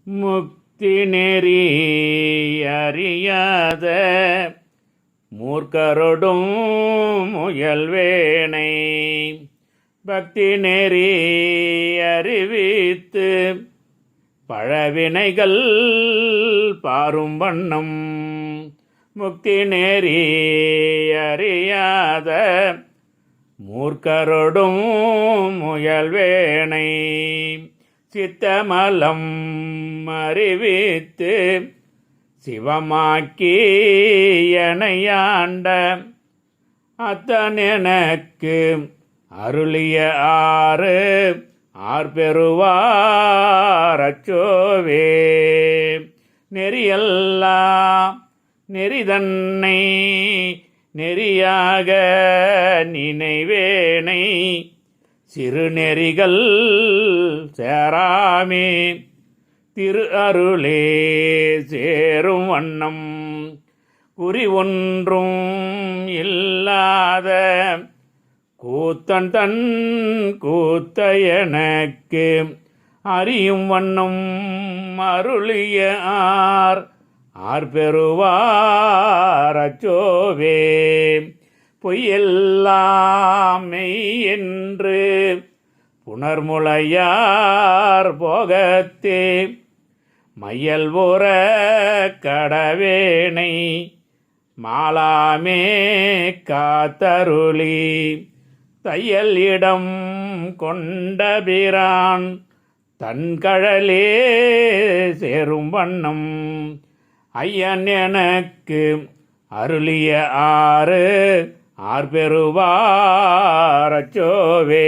முக்தி நெறி அறியாத மூர்க்கரொடும் முயல்வேனை பக்தி நெறி அறிவித்து பழவினைகள் பாரும் வண்ணம் முக்தி நெறி அறியாத மூர்க்கரொடும் முயல்வேனை சித்தமலம் அறிவித்து சிவமாக்கி எனையாண்ட அத்தன் எனக்கு அருளிய ஆர் பெறுவாரச்சோவே நெறியெல்லாம் நெறிதன்னை நெறியாக நினைவேனை சிறுநெறிகள் சேராமே திரு அருளே சேரும் வண்ணம் குறி ஒன்றும் இல்லாத கூத்தன் தன் கூத்த எனக்கு அறியும் வண்ணம் அருளிய ஆர் பெறுவாரச்சோவே பொய்யெல்லாம் மெய் என்று புணர்முளையார் போகத்தே மையல் ஓர கடவேனை மாலாமே காத்தருளி தையல் இடம் கொண்டபிரான் தன் கழலே சேரும் வண்ணம் ஐயன் எனக்கு அருளிய ஆர் பெறுவாரச்சோவே